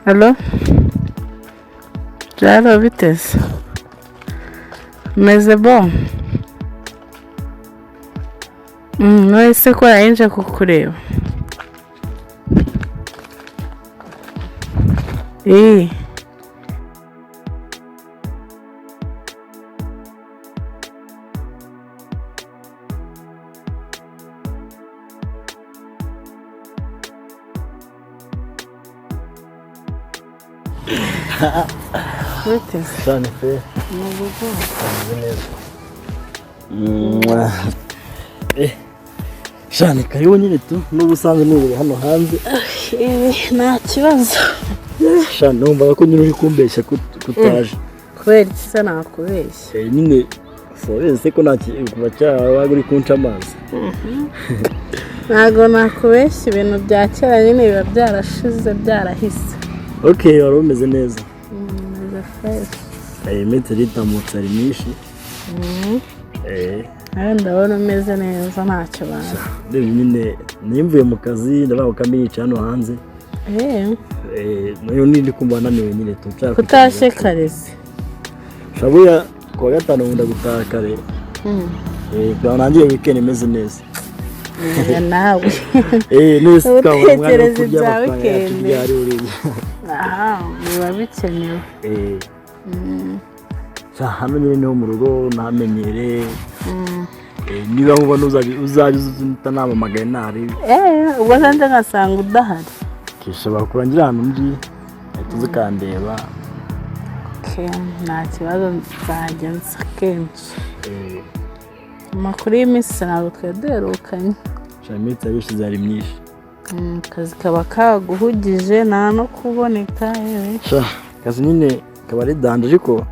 Allo? Jaro vitesse. Meze bon. Wese ko yinje kukureba. Vitesse. Cyane pe. Mugugu. Cyane karibu nyine tu n'ubusanzwe n'uburi hano hanze. Nta kibazo. Cyane numva ko nyine uri kumbeshya kutaje. Kweli kisa nakubeshya. Nyine wese ko nta kuva cyaba uri kunca amazi. Ntago nakubeshya ibintu bya kera nyine biba byarashize byarahise. Okay, wari umeze neza. Meze fresh. Metero itamutse ari myinshi. Ndabona umeze neza ntacyo baza. Rero nyine nimvuye mu kazi ndabaho kambica hano hanze. Nayo ndi kumva naniwe nyine tuca. Kutashe kareze. Shabuya kwa gatano ngunda gutaha kare. Kwa nangiye weekend imeze neza. Nawe. Nese twabona Utekereza ibya weekend. Aha, biba bikenewe. Hano nyine no mu rugo ntamenyere. Niba nkubona uzabyuzuta namamagaye nari. Ubwo nje ngasanga udahari. Kishobora kurangira hano ndi tuzikandeba. Nta kibazo nzagenza kenshi. Amakuru y'iminsi ntabwo tweduherukanye. Iminsi yabishize ari myinshi. Akazi kaba kaguhugije nta no kuboneka. Akazi nyine kaba ari danje ariko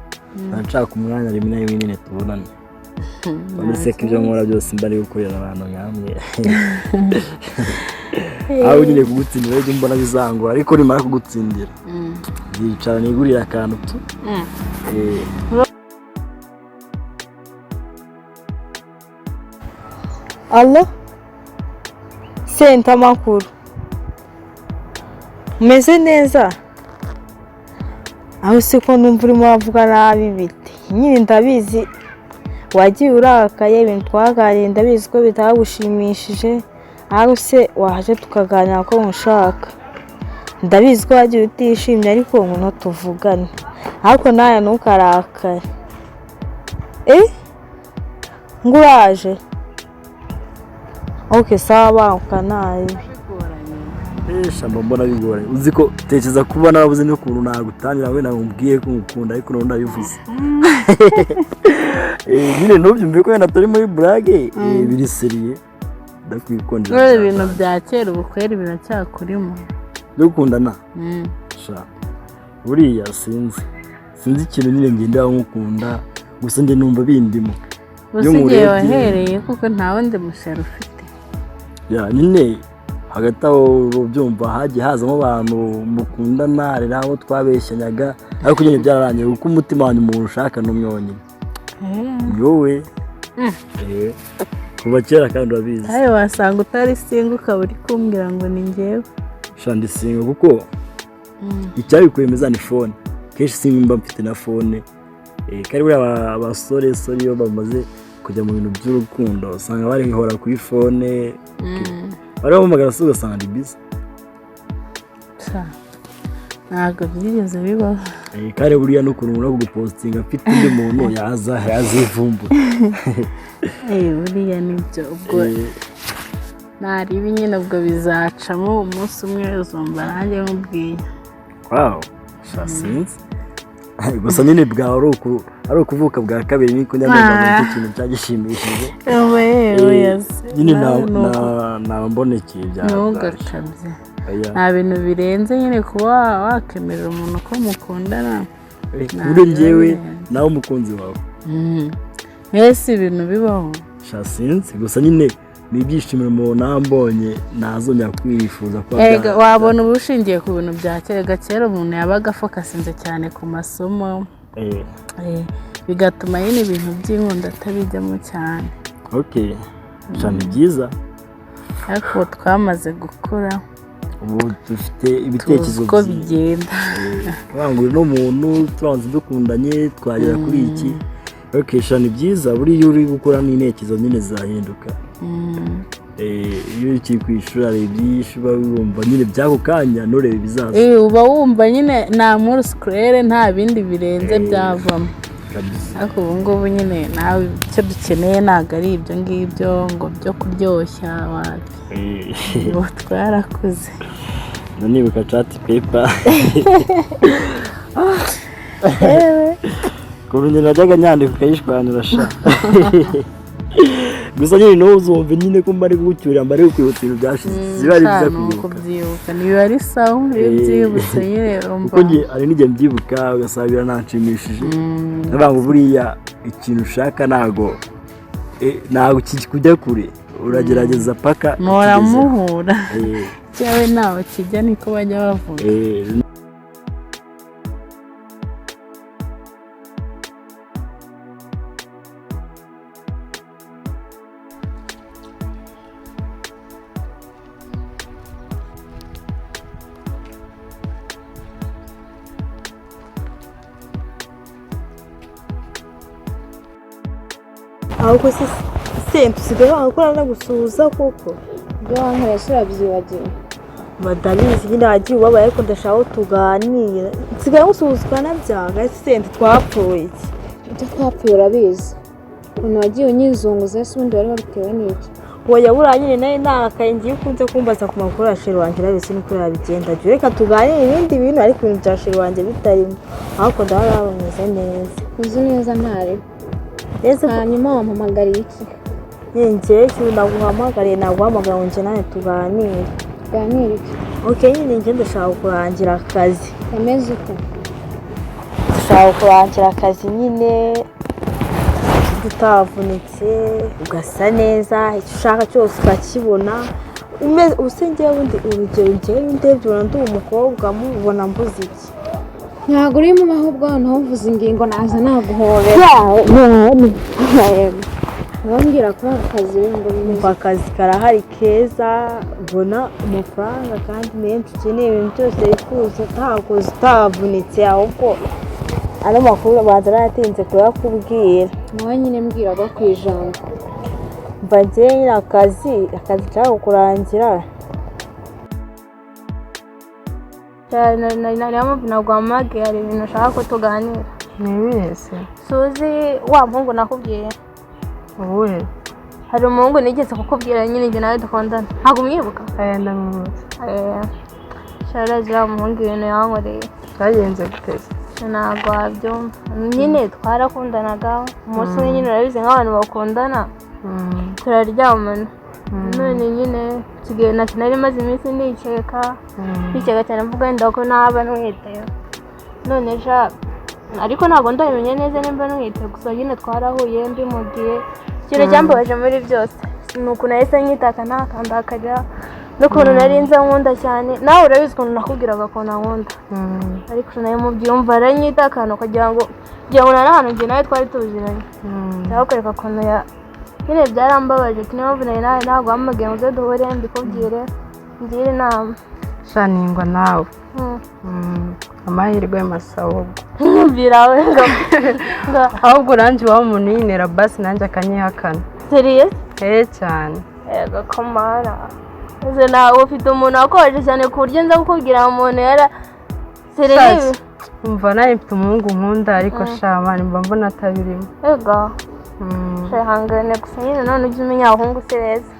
nshaka umwanya rimwe na rimwe nyine tubonane. Bameze ko ibyo nkora byose mbari gukorera abantu nkamwe. Aho nyine kugutsindira ibyo mbona bizangwa ariko nimara kugutsindira. Yicara nigurira akantu tu. Allo? Senta makuru. Meze neza? Aho siko numva urimo wavuga nabi bite. Nyine ndabizi wagiye urakaye ibintu twagariye ndabizi ko bitagushimishije. Aho se waje tukaganira ko nshaka. Ndabizi ko wagiye utishimye ariko ngo tuvugane. Ariko naye ntukarakare. Nguraje. Okay, sawa ukanaye. Mbona bigoranye. Uzi ko tekereza kuba narabuze no kuntu nagutangira we nagumbwiye ko ngukunda ariko none ndabivuze. Nyine ntubyumve ko yenda turi muri brage biri seriye. Ndakwikondera. Wewe ibintu bya kera ubukweri biracyakurimo. Dukundana. Buriya sinzi ikintu nyine ngenda nkukunda gusa nde numva bindimo. Usigiye wahereye kuko nta wundi mushero ufite. Nyine hagati aho byumva hagiye hazamo abantu mukundana ari nabo twabeshyanyaga ariko nyine byararangiye kuko umutima wanyu umuntu ushaka n'umyonyine. Yowe. Kuva kera kandi urabizi. Wasanga utari single ukaba uri kumbwira ngo ni njyewe. Ndi single kuko icyabikwemeza ni phone. Kenshi simba mfite na phone. Kari buri abasore iyo bamaze kujya mu bintu by'urukundo usanga bari hora kuri phone. Bari bamugara ugasanga ndi busy. Ntabwo byigeze bibaho. Kare buriya no kuntu no gupostinga mfite undi muntu yazivumbura. Buriya nibyo ubwo nari nyine ubwo bizacamo umunsi umwe uzumva nanjye mubwiye. Sinzi. Gusa nyine bwawe ari ukuvuka bwa kabiri niko nyamara ikintu cyagishimishije. Nyine na mbonekeye bya. Ntugakabye. Nta bintu birenze nyine kuba wakemerera umuntu ko mukundana. Uri njyewe nawe umukunzi wawe. Mbese ibintu bibaho. Sinzi gusa nyine nibyishimira mu nambonye nazongera kwifuza kwa. Wabona ubushingiye ku bintu bya kera umuntu yabaga fokasinze cyane ku masomo. Bigatuma nyine ibintu by'inkunda atabijyamo cyane. Cyane byiza. Ariko twamaze gukura. ubu dufite ibitekerezo uko bigenda bangura n'umuntu turanze dukundanye twagera kuri iki bakesha ni byiza buriya uri gukora n'intekerezo nyine zahinduka iyo ukiri ku ishuri hari ibyinshi uba wumva nyine by'ako kanya nturebe ibizaza uba wumva nyine nta muri sikurere nta bindi birenze byavamo ariko ubu ngubu nyine nawe icyo dukeneye ntabwo ari ibyo ngibyo ngo byo kuryoshya ubu twarakuze nibuka cati pepa ku bintu najyaga nyandika ukayishwanura sha gusa nyine n'ubu uzumva nyine ko mba ari gucyurira mba ari kukwibutsa ibintu byashize ziba ari byiza kubyibuka ntibiba ari sawa iyo byibutse nyine kuko hari n'igihe mbyibuka ugasanga birananshimishije ndavuga ngo buriya ikintu ushaka ntabwo kujya kure uragerageza paka muramuhura cyawe ntawe kijya niko bajya bavuga ahubwo se usigaye wakora no gusuhuza koko ibyo wankoresha urabyibagiwe madabizi nyine wagiye ubabaye ariko ndashaka ko tuganira nsigaye gusuhuzwa nabyaga sente twapfuye ibyo twapfuye urabizi ukuntu wagiye unyizunguza ese ubundi wari wabitewe n'iki wowe buriya nyine nawe ntakaye ngiye ukunze kumbaza ku makuru ya sheri wanjye urabizi niko yabigenda jya reka tuganire ibindi bintu ariko ibintu bya sheri wanjye bitarimo ariko ndabona bameze neza uzi neza ntari hanyuma wampamagariye iki njye ikintu naguhamagariye naguhamagara ngo njye nawe tuganire tuganire iki nyine njye ndashaka kurangira akazi kameze uko ndashaka kurangira akazi nyine utavunitse ugasa neza icyo ushaka cyose ukakibona use njyewe undi urugero njyewe ndebye ubona ndi umukobwa mubona mbuze iki ntabwo urimo ahubwo noneho uvuze ingingo naza naguhobera wambwira ko akazi ngo umva akazi karahari keza ubona amafaranga kandi menshi ukeneye ibintu byose wifuza utakoze utavunitse ahubwo ano makuru baza aratinze kuyakubwira nawe nyine mbwiraga ku ijambo mva njyewe nyine akazi nshaka kurangira ntabwo wamagaye hari ibintu ushaka ko tuganira ni ibihe se suzi wa muhungu nakubwiye ubuhe hari umuhungu nigeze kukubwira nyine njye nawe dukundana ntabwo umwibuka ndamwibutse sharaje wa muhungu ibintu yankoreye byagenze gute ntabwo wabyumva nyine twarakundanaga umunsi umwe nyine urabizi nk'abantu bakundana turaryamana none nyine nsigaye nari maze iminsi nikeka cyane mvuga wenda ko naba ntwite none ariko ntabwo ndabimenya neza nimba ntwite gusa nyine twarahuye mbimubwiye ikintu cyambabaje muri byose ni ukuntu yahise nyitaka ntakandakajya n'ukuntu nari nzi nkunda cyane nawe urabizi ukuntu nakubwiraga ko nkunda ariko nawe mubwiye umva aranyitaka ukagira ngo nari ahantu njye nawe twari tuziranye cyakwereka ukuntu nyine byarambabaje niyo mpamvu nawe ntabwo wampamagaye ngo uze duhure mbikubwire ngire inama shaningwa nawe amahirwe y'amasaho birawe ahubwo urangi waba umuntu yinera basi nanjye akanyihakana seriye cyane yego komara nawe ufite umuntu wakoresha cyane ku buryo nza kukubwira umuntu seriye umva nawe mfite umuhungu nkunda ariko shamani mba mbona atabirimo yego hangane gusa nyine none ujye umenya abahungu si beza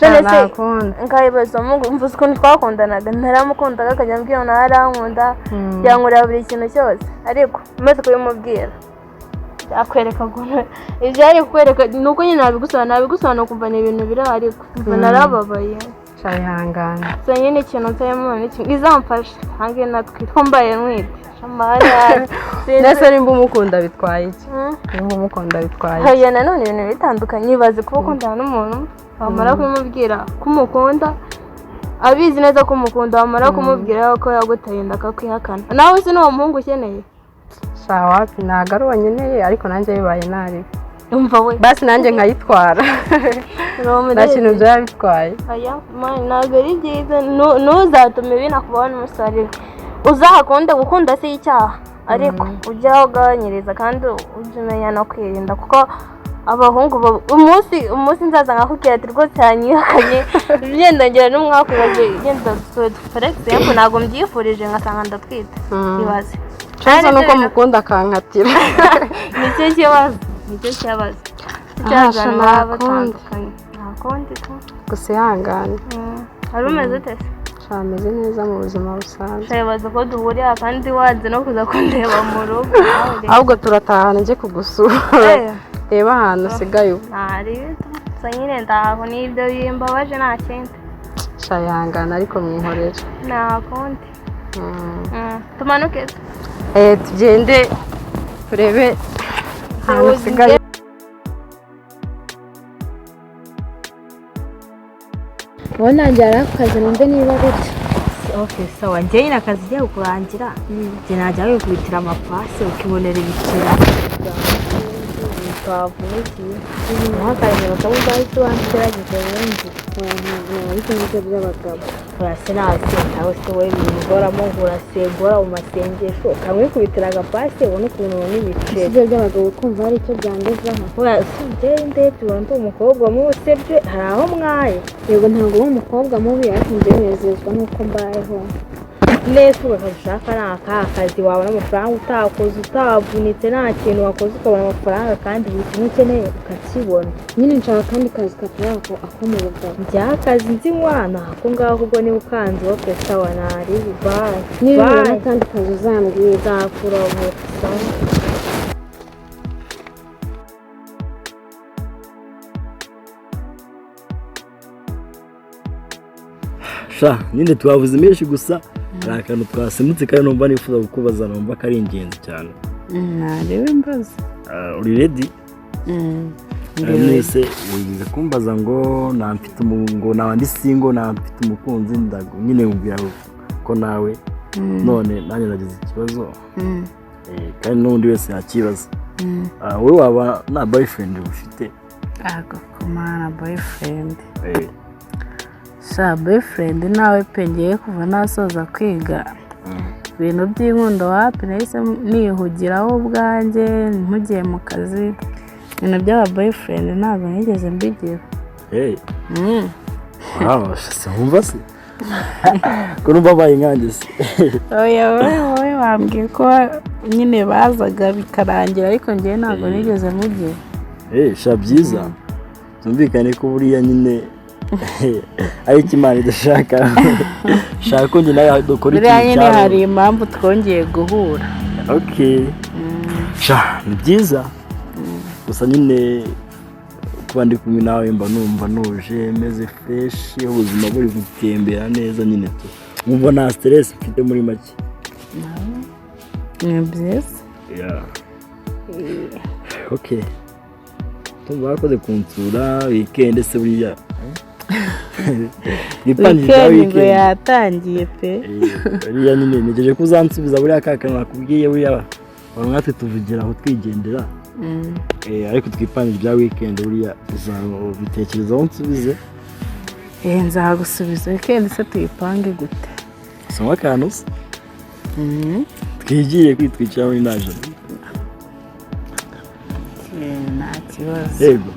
none se nkayibaza mvuze ukuntu twakundanaga ntaramukundaga akajya ambwira ngo nawe arankunda yankorera buri kintu cyose ariko umaze kubimubwira byakwereka ukuntu ibyo ari kukwereka ni uko nyine nabigusobanura ukumva ni ibintu biri ariko mva narababaye ihangane gusa nyine ikintu nsayemo izamfashe hange natwe twambaye ntwite ndetse nimba umukunda bitwaye iki nimba umukunda bitwaye hariya nanone ibintu bitandukanye ibaze kuba ukundana n'umuntu wamara kumubwira ko umukunda abizi neza ko umukunda wamara kumubwira ko yaguteye inda akakwihakana nawe si n'uwo muhungu ukeneye wapi ntabwo ari uwo nkeneye ariko nanjye bibaye nabi umva we basi nanjye nkayitwara nta kintu byaba bitwaye ntabwo ari byiza ntuzatume binakubaho n'umusaruro uzahakunde gukunda si icyaha ariko ujya ugabanyiriza kandi ujya umenya no kwirinda kuko abahungu umunsi nzaza nkakubwira ati rwose yanyihakanye byendagera n'umwakubaze genda foregisi ariko ntabwo mbyifurije nkasanga ndatwite ibaze cyangwa nuko mukunda akankatira nicyo kibazo cyazana batandukanye ntakundi gusa ihangane wari umeze ute se ameze neza mu buzima busanzwe shabaza ko duhurira kandi wanze no kuza kundeba mu rugo ahubwo turatahana njye kugusura reba ahantu usigaye ubu ntari gusa nyine ndaho n'ibyo bimbabaje nta kindi shayangana ariko mwihorere nta kundi tumanuke tugende turebe ahantu usigaye wowe nanjye hari akazi numve niba gutya sawa njye nyine akazi igiye kurangira njye najya wikubitira amapasi ukibonera ibikira twavunikiye uhakanye bakabumva ahita wangerageza ubundi ariko nibyo by'abagabo urase nasenga aho se wowe bimugoramo ngo urasengora mu masengesho ukamwikubitira agapasi ubona ukuntu ubona ibiceri ibyo by'abagabo kumva hari icyo byangezaho urasibye ndetse ubona ndi umukobwa musebye hari aho mwaye yego ntabwo uri umukobwa mubi ariko njye nezezwa n'uko mbayeho neza ushaka ni akaha kazi wabona amafaranga utakoze utavunitse nta kintu wakoze ukabona amafaranga kandi buri kimwe ukeneye ukakibona nyine nshaka akandi kazi katari ako mu bugabo by'akazi nzi mwana ako ngaho ubwo niba ukanze wo pesa wa nari bayi niba ubona akandi kazi uzambwira uzakurabutsa sha nyine twavuze menshi gusa hari akantu twasimutse kandi numva nifuza kukubaza numva ko ari ingenzi cyane ntarebe mbaza uri redi mwese wigize kumbaza ngo namfite ngo nabandi singo namfite umukunzi nyine wumvira ko nawe none nanjye nagize ikibazo kandi n'undi wese yakibaza wowe waba nta boyfriend ufite kumana boyfriend boyfriend nawe pe ngiye kuva nasoza kwiga ibintu by'inkundo wapi nahise nihugiraho ubwanjye ntugiye mu kazi ibintu by'aba boyfriend ntabwo nigeze mbigira se wumva se ko numva abaye inkange se wowe wambwiye ko nyine bazaga bikarangira ariko njyewe ntabwo nigeze mugira sha byiza tumvikane ko buriya nyine ariko Imana idashaka shaka ko njye nawe dukora ikintu cyane nyine hari impamvu twongeye guhura sha ni byiza gusa nyine kuba ndi kumwe nawe mba numva nuje meze fresh ubuzima buri gutembera neza nyine mwumva nta stress mfite muri make ni byiza tumva wakoze kunsura weekend se buriya weekend ngo yatangiye pe buriya nyine negeje ko uzansubiza buriya kakana nakubwiye buriya natwe tuvugira aho twigendera ariko twipangira bya weekend buriya uzabitekerezaho nsubize nzagusubiza weekend se tuyipange gute soma akantu se twigiye kwitwikira muri naje nta kibazo yego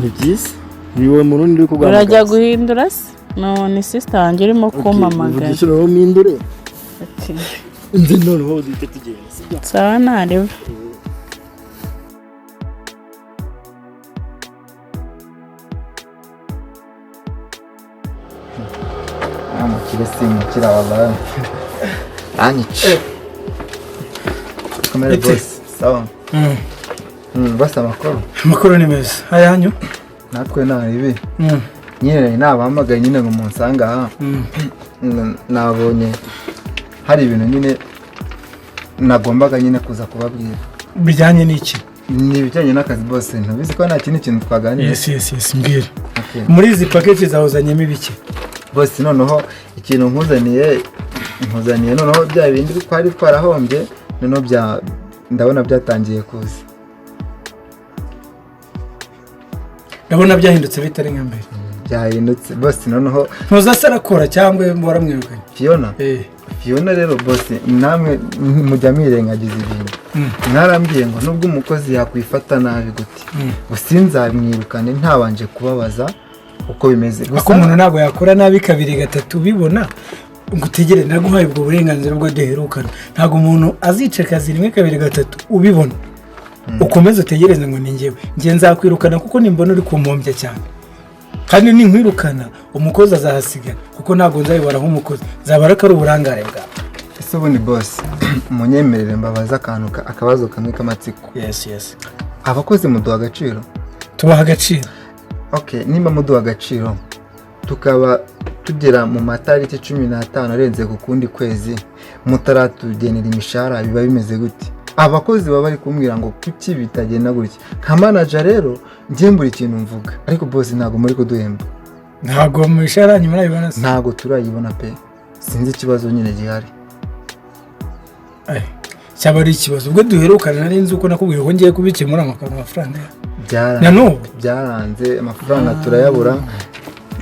ni byiza ni wowe muntu uri kuguhamagara urajya guhindura se ni sister wanjye urimo kumpamagara uvugisha noneho mpindure nzi noneho duhite tugenda sawa ntareba amukire simukira wallahi anyice kamera boss sawa basa amakuru ni meza ayanyu natwe naribi nyine nabahamagaye nyine ngo munsanga aha nabonye hari ibintu nyine nagombaga nyine kuza kubabwira bijyanye n'iki ni ibijyanye n'akazi bose ntubizi ko nta kintu twaganira yes mbwira muri izi package zawuzanyemo ibiki bose noneho ikintu nkuzaniye noneho bya bindi twari twarahombye noneho ndabona byatangiye kuza. ndabona byahindutse bitari nka mbere. Byahindutse boss, noneho ntuzasarakora cyangwa waramwirukanye Fiona. Fiona rero boss, namwe mujya mwirengagiza ibintu. Mwarambwiye ngo nubwo umukozi yakwifata nabi gute, sinzamwirukane ntabanje kubabaza uko bimeze. Gusa umuntu ntabwo yakora nabi kabiri gatatu bibona ngo utegere naguhaye ubwo burenganzira bwo duherukana. Ntabwo umuntu azica akazi rimwe kabiri gatatu ubibona ukomeze utegereze ngo ni njyewe nzakwirukana kuko nimbona uri kumpombya cyane, kandi ninkwirukana umukozi azahasiga kuko ntabwo nzabibara nk'umukozi, zabara ko ari uburangare bwawe. Ese ubundi boss, munyemerere mbabaza akabazo kamwe k'amatsiko. Yes. Abakozi muduha agaciro? Tubaha agaciro. Okay, nimba muduha agaciro tukaba tugera mu matariki 15 arenze ku kundi kwezi mutaratugenera imishahara, biba bimeze gute? Abakozi baba bari kumbwira ngo kuki bitagenda gutya. Nka manager rero njye mbura ikintu mvuga, ariko boss ntago muri kuduhemba. Ntago mu mishahara nyuma nayibona se? Ntago turayibona pe. Sinzi ikibazo nyine gihari. Cyaba ari ikibazo ubwo duherukana nari nzi uko nakubwiye ko ngiye kubikemura amafaranga. Byaranze amafaranga turayabura.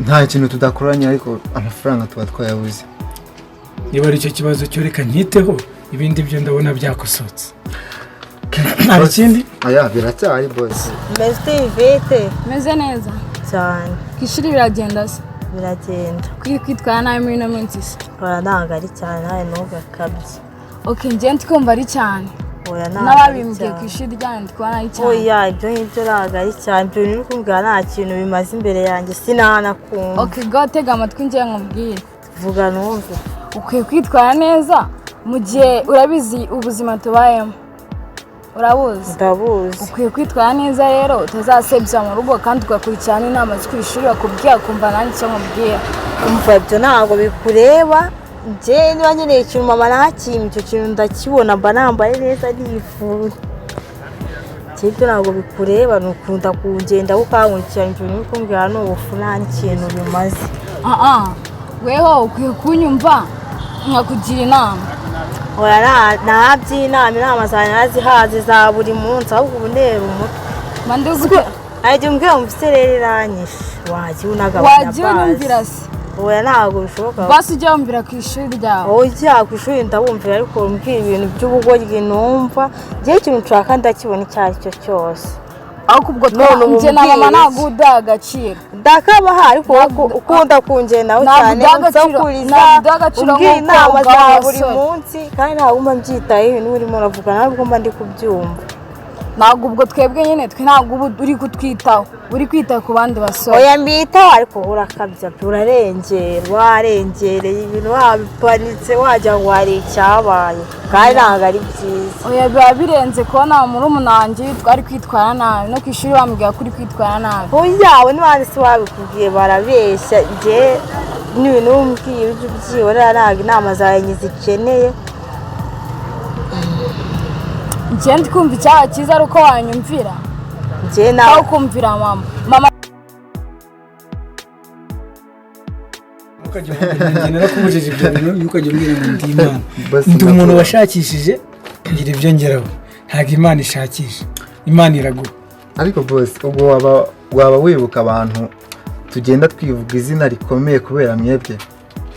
Nta kintu tudakoranye ariko amafaranga tuba twayabuze. Niba ari cyo kibazo cyo reka nkiteho, ibindi byo ndabona byakosotse. Nta kindi? Biracyari boss. Meze neza cyane. Kishiri biragenda se? Biragenda. Kwitwara nabi muri no minsi se? Ntabwo ari cyane, nawe ntugakabye. Okay, njye ndikumva ari cyane. N'ababimbwiye ku ishuri ryanjye twara ari cyane. Ibyo ngibyo ntabwo ari cyane. Ibyo ni ukumbwira nta kintu bimaze imbere yanjye sinanakumva. Okay, go tega amatwi njye nkubwire. Vuga numve. Ukwiye kwitwara neza mu gihe urabizi ubuzima tubayemo. Urabuzi? Ndabuzi. Ukwiye kwitwara neza rero utazasebya mu rugo kandi ugakurikirana inama zo kwishuri bakubwira kumva nanjye icyo nkubwira. Umva ibyo ntabwo bikureba. Njye niba nkeneye ikintu mama ntakimpa, icyo kintu ndakibona mba nambaye neza nifuza. Ibyo ntabwo bikureba, nukunda kugenda ukankurikirana ibyo uri kumbwira ni ubufu nta n'ikintu bimaze. Weho ukwiye kunyumva nkakugira inama. Inama zanjye nazihaze za buri munsi, ahubwo ubu ntera umutwe. Ajya umbwira ngo ufite rero iranyishe, wagiye unagabanya basi. Wagiye unyumvira se? Oya ntabwo bishoboka. Basi ujya wumvira ku ishuri ryawe? Ujya ku ishuri ndabumvira, ariko umbwira ibintu by'ubugoryi numva. Njye ikintu nshaka ndakibona icyo ari cyo cyose. Ariko ubwo njye na mama ntabwo udaha agaciro. Ndakabaha, ariko ukunda kungendaho cyane. Nsakuriza umbwira inama za buri munsi, kandi ntabwo mba mbyitayeho ibintu urimo uravuga, ntabwo mba ndi kubyumva. Ntabwo ubwo twebwe nyine ntabwo uba uri kutwitaho, uri kwita ku bandi basore. Oya mbitaho, ariko urakabya, warengereye ibintu wabiparitse wagira ngo hari icyabaye, kandi ntabwo ari byiza. Oya biba birenze kubona murumuna wanjye twari kwitwara nabi, no ku ishuri bambwira ko uri kwitwara nabi. Oya n'abandi si babikubwiye barabeshya. Njye n'ibintu umbwiye ujye ubyibonera, ntabwo inama zawe nyizikeneye. Njye ndi kumva icyaha cyiza ari uko wanyumvira. Njye nawe aho kumvira mama. narakubujije ibyo bintu yuko ajya umbwira ngo ndi Imana. Ndi umuntu washakishije ngira ibyo ngeraho, ntabwo Imana ishakisha, Imana iraguha. Ariko boss, ubwo waba wibuka abantu tugenda twivuga izina rikomeye kubera mwebwe?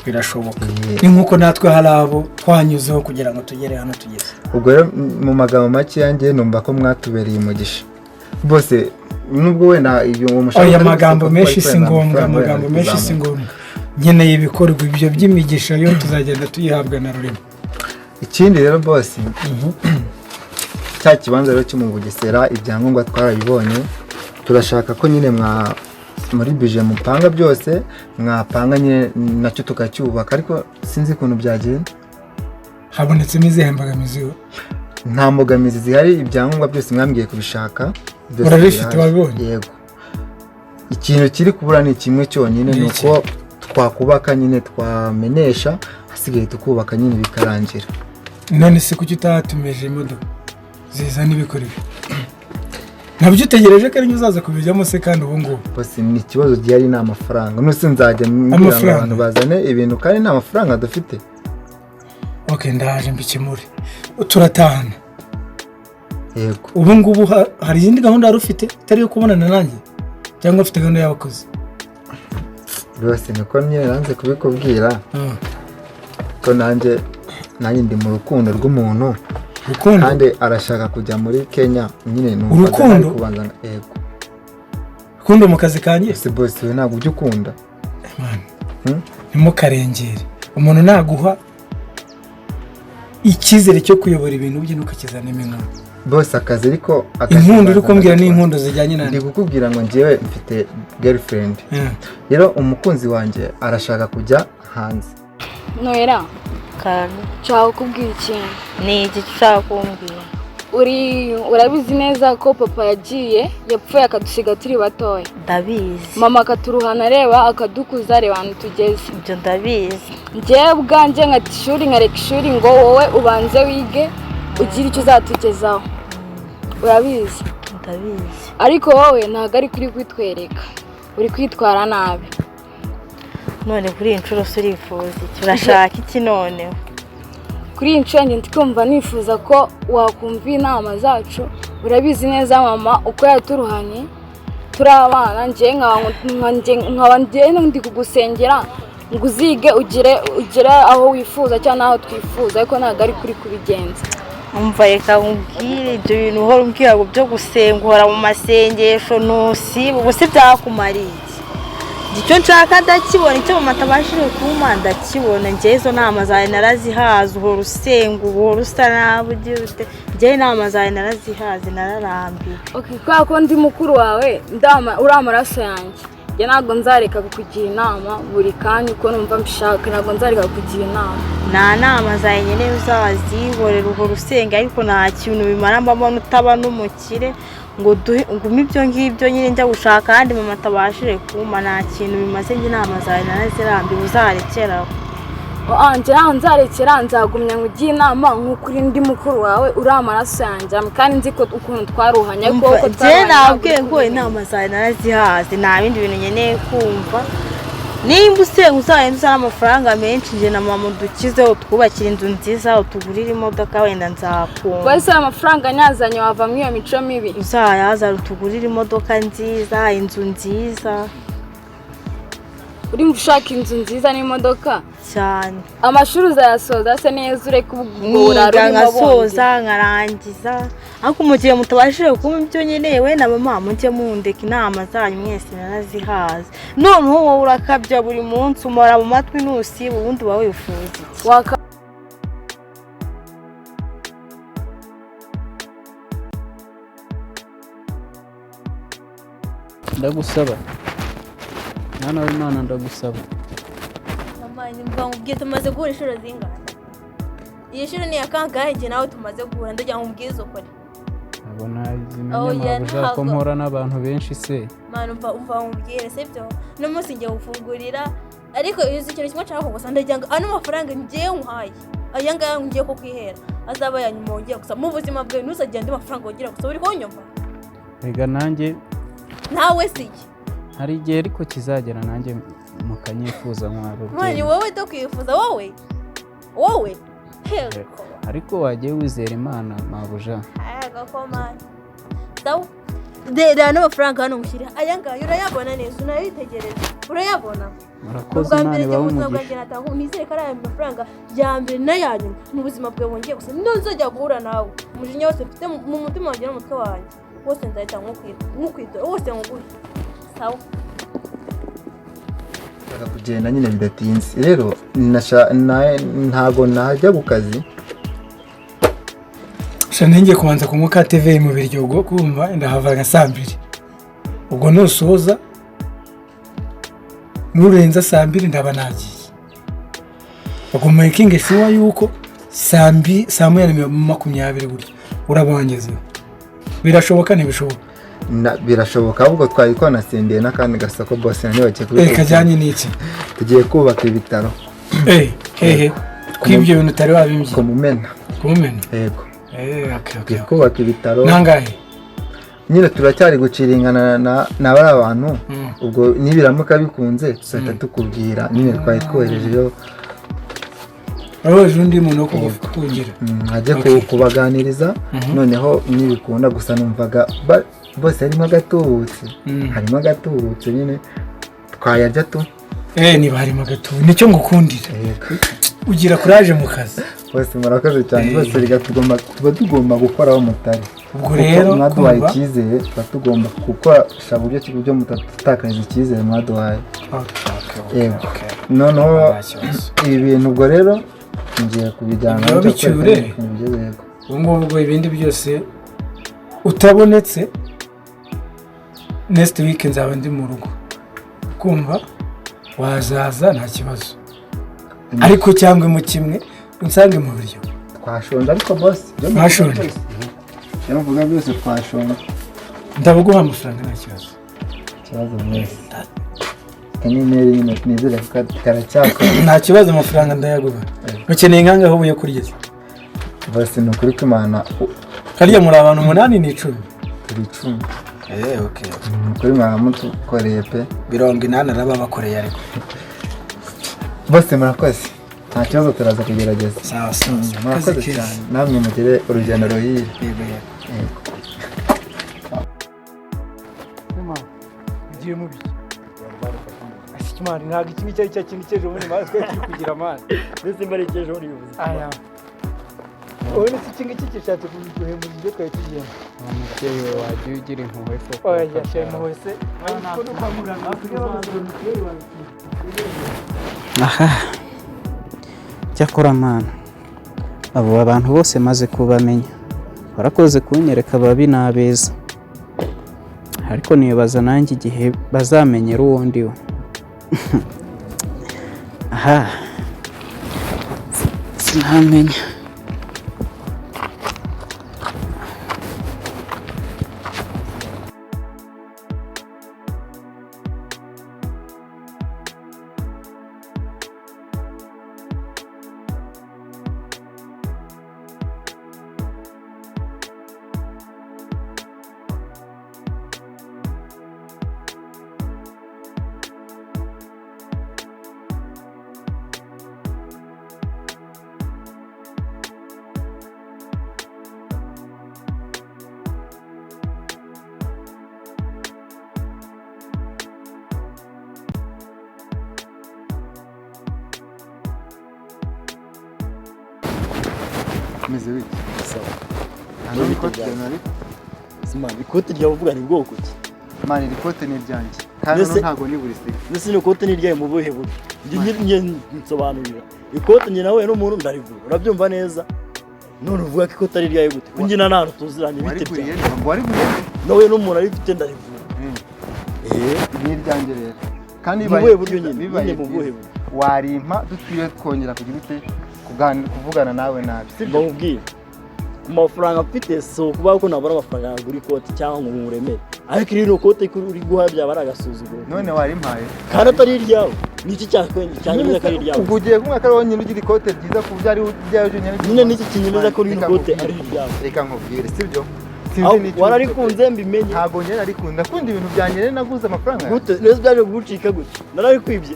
Birashoboka. Ni nkuko natwe hari abo twanyuzeho kugira ngo tugere hano tugeze. Ubwo rero mu magambo make yanjye numva ko mwatubereye umugisha. Bose nubwo wenda uwo mushaka. Oya amagambo menshi si ngombwa, amagambo menshi si ngombwa. Nkeneye ibikorwa ibyo by'imigisha yo tuzagenda tuyihabwa na Rurema. Ikindi rero boss, cya kibanza rero cyo mu Bugesera ibyangombwa twarabibonye, turashaka ko nyine muri bije mupanga byose mwapanga nyine nacyo tukacyubaka, ariko sinzi ukuntu byagenda. Habonetsemo izihe mbogamizi? Nta mbogamizi zihari, ibyangombwa byose mwambwiye kubishaka. Urabifite wabibonye? Yego. Ikintu kiri kubura ni kimwe cyonyine, nuko twakubaka nyine twamenesha, hasigaye tukubaka nyine bikarangira. None se kuki utatumeje imodoka zizana ibikoresho? Nabyo utegereje ko ari uzaza kubijyamo se kandi ubu ngubu? Bose ni ikibazo gihari ni amafaranga. Nuse nzajya mbwira abantu bazane ibintu kandi nta mafaranga dufite. okay ndaje mbikemure turatahana yego ubu ngubu hari izindi gahunda wari ufite itari yo kubonana nanjye cyangwa ufite gahunda y'abakozi rwose niko nyine nanze kubikubwira ko nanjye ndi mu rukundo rw'umuntu kandi arashaka kujya muri Kenya nyine urukundo kubanza yego rukundo mu kazi kanjye si boss we ntabwo ujya ukunda ntimukarengere umuntu naguha icyizere cyo kuyobora ibintu bye ntukakizana iminwa boss akazi ariko inkundo uri kumbwira n'inkundo zijyanye na ndi kukubwira ngo njyewe mfite girlfriend rero umukunzi wanjye arashaka kujya hanze nowera kandi nshaka kukubwira ikintu ni iki ushaka kumbwira urabizi neza ko papa yagiye yapfuye akadusiga turi batoya ndabizi mama akaturuhana areba akadukuza areba ahantu tugeze ibyo ndabizi njyewe ubwanjye nkata ishuri nkareka ishuri ngo wowe ubanze wige ugire icyo uzatugezaho urabizi ndabizi ariko wowe ntabwo ari kuri kwitwereka uri kwitwara nabi none kuri iyi nshuro urifuza iki urashaka iki noneho kuri iyi nshuro ndi kumva nifuza ko wakumva inama zacu urabizi neza mama uko yaturuhanye turi abana nkaba ndi kugusengera ngo uzige ugire aho wifuza cyangwa n'aho twifuza ariko ntabwo ari kuri kubigenza umva reka nkubwire ibyo bintu uhora umbwira ngo byo gusenga uhora mu masengesho ntusiba ubu se byakumariye icyo nshaka ndakibona icyo mama atabashije kumpa ndakibona njyewe izo nama zawe narazihaze uhora usenga uhora usa nabi ugira ute njyewe inama zawe narazihaze nararambiwe kubera ko ndi mukuru wawe uri amaraso yanjye njye ntabwo nzareka kukugira inama buri kanya uko numva mbishaka ntabwo nzareka kukugira inama nta nama zawe nyine uzazihorera uhora usenga ariko nta kintu bimara mbona utaba n'umukire ngo ngume ibyo ngibyo nyine njya gushaka kandi mama atabashije kumpa nta kintu bimaze njye inama zawe narazirambiwe uzarekeraho njye naho nzarekera nzagumya nkugire inama nk'uko uri ndi mukuru wawe uri amaraso yanjye kandi nzi ko ukuntu twaruhanye kuko njye nabwiye ngo inama zawe narazihaze nta bindi bintu nkeneye kumva nimba usenga uzagenda uzana amafaranga menshi njye na mama udukizeho twubakira inzu nziza utugurire imodoka wenda nzakumva wese ayo mafaranga nyazanye wavamo iyo mico mibi uzayaza utugurire imodoka nziza inzu nziza urimo ushaka inzu nziza n'imodoka cyane amashuri uzayasoza se neza ureke ubugura nkasoza nkarangiza ariko mu gihe mutabashije kumva ibyo nkeneye we na mama mujye mundeka inama zanyu mwese narazihaze noneho wowe urakabya buri munsi umora mu matwi ntusiba ubundi uba wifuza iki ndagusaba mwana w'Imana ndagusaba mama nimba nkubwiye tumaze guhura inshuro zingana iyi shuri ni akangahe njye nawe tumaze guhura ndagira ngo umbwize ukuri abona izimenya mabuja ko mpora n'abantu benshi se mwana umva nkubwire sibyo n'umunsi ngiye gufungurira ariko izi ikintu kimwe nshaka gusa ndagira ngo ano mafaranga ngiye nkuhaye aya ngaya ngiye ko kwihera azaba yanyuma wongera gusa mu buzima bwawe ntuzagire andi mafaranga wongera gusa uri kunyumva rega nanjye nawe si hari igihe ariko kizagera nanjye mukanyifuza nk'ababyeyi mwana wowe dokwifuza wowe ariko wagiye wizera Imana mabuja agakoma sawa dera n'amafaranga hano mushyira aya ngaya urayabona neza unayitegereza urayabona murakoze Imana ibahe umugisha nizere ko ari aya mafaranga ya mbere n'ayanyuma mu buzima bwawe wongeye gusa ntuzajya guhura nawe umujinya wose mfite mu mutima wanjye n'umutwe wanjye wose nzahita nk'ukwidora wose nguhe sawa kugenda nyine bidatinze rero ntago najya ku kazi ngiye kubanza kunywa ka TV mu biryogo kumva ndahava nka saa 2 ubwo nusoza nurenza saa 2 ndaba nagiye ubwo making sure yuko saa 1:20 buryo urabangezeho birashoboka ntibishoboka birashoboka ahubwo twari twanasendeye n'akandi gasako bose ntibagiye kuri kajyanye n'iki tugiye kubaka ibitaro kw'ibyo bintu utari wabimbye kumumena yego okay kubaka ibitaro nangahe nyine turacyari guciringana na bari abantu ubwo nibiramuka bikunze tuzahita tukubwira nyine twari twoherejeyo wabaje undi muntu wo kugira ajya kubaganiriza noneho nibikunda gusa numvaga bose harimo agatubutse nyine twayarya tu niba harimo agatubutse nicyo ngukundira ugira kuraje mu kazi bose murakoze cyane bose tuba tugomba gukoraho mutari ubwo rero mwaduhaye icyizere tuba tugomba gukora uburyo mutatakariza icyizere mwaduhaye noneho ibi bintu ubwo rero ngiye kubijyana bicyure ubu ngubu ibindi byose utabonetse next week nzaba ndi mu rugo kumva wazaza nta kibazo ariko cyangwa mu kimwe unsange mu buryo twashonje ariko boss twashonje yavuga byose twashonje ndabaguha amafaranga nta kibazo mwese kanyenyeri nyine nizere ko karacyakora nta kibazo amafaranga ndayaguha ukeneye nkanga aho ubuye kurya bose ni ukuri kw'Imana karya muri abantu 8 ni 10 turi 10 okay kuri mwana mutukoreye pe 80 araba bakoreye ariko bose murakoze nta kibazo turaza kugerageza sawa murakoze cyane namwe mugire urugendo ruhire ugiye mu biki ashikimana ntabwo iki nicyo cya kintu cyejo muri maze twe kugira amana ndetse mbere cyejo muri yubuze aya oya iki kintu cyishatse kuguhemba ibyo twari tugiye umubyeyi we wagiye ugira impuhwe koko oya yashaye impuhwe se ariko no kwa muganga aha cyakora mana abo abantu bose maze kubamenya barakoze kunyereka ababi n'abeza ariko nibaza nanjye igihe bazamenyera uwo ndiwe aha sinamenya meze wiki sawa hano ikote ryanjye simana ikote ryawe uvuga ni bwoko ki mani ikote ni ryanjye kandi ntago ni buri sike ndetse ikote ni ryawe mu buhe buryo njye nsobanurira ikote njye nawe n'umuntu ndarigura urabyumva neza none uvuga ko ikote ari ryawe gute kunjina nano tuziranye bite bya wari buyende nawe n'umuntu ari bite ndarigura ni ryanjye rero kandi mu buhe buryo nyine mu buhe buryo warimpa dutwire kongera kugira ute kuvugana nawe nabi sibyo mubwira ku mafaranga mfite so kuba ko nabura amafaranga yagura ikote cyangwa ngo muremere ariko iri kote uri guha byaba ari agasuzuguro none warimpaye kandi atari iryawe niki cyanyemeza ko ari iryawe ubwo ugiye kumwe ko wonyine ugira ikote ryiza ku byari byaje nyine niki kinyemeza ko iri kote ari iryawe reka nkubwire sibyo wararikunze mbimenye ntago njye narikunda kundi ibintu byanjye naguze amafaranga gute neza byaje kugucika gute nararikwibye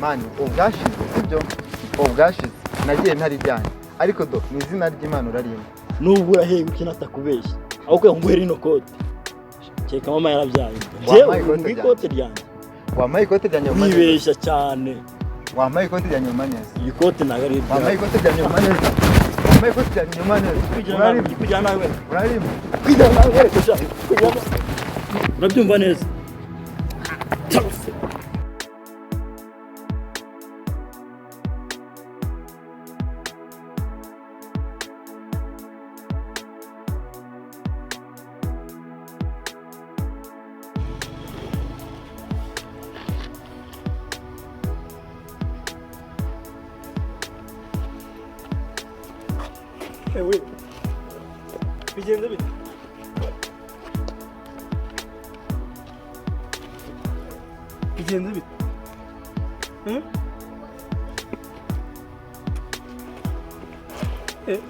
mani ubwashize sibyo ubwashize nagiye ntari byanjye ariko do ni izina ry'Imana urarimba nubwo uraheye ukina atakubeshya aho ko nguhere ino kote cyeka mama yarabyaye jewe mu ikote ryanjye wamaye ikote ryanjye wibeshya cyane wamaye ikote ryanjye maneza iyi kote nagari ryanjye wamaye ikote ryanjye maneza wamaye ikote ryanjye maneza kujya nawe urarimba kujya nawe kujya urabyumva neza ewe bigenze bite bigenze bite eh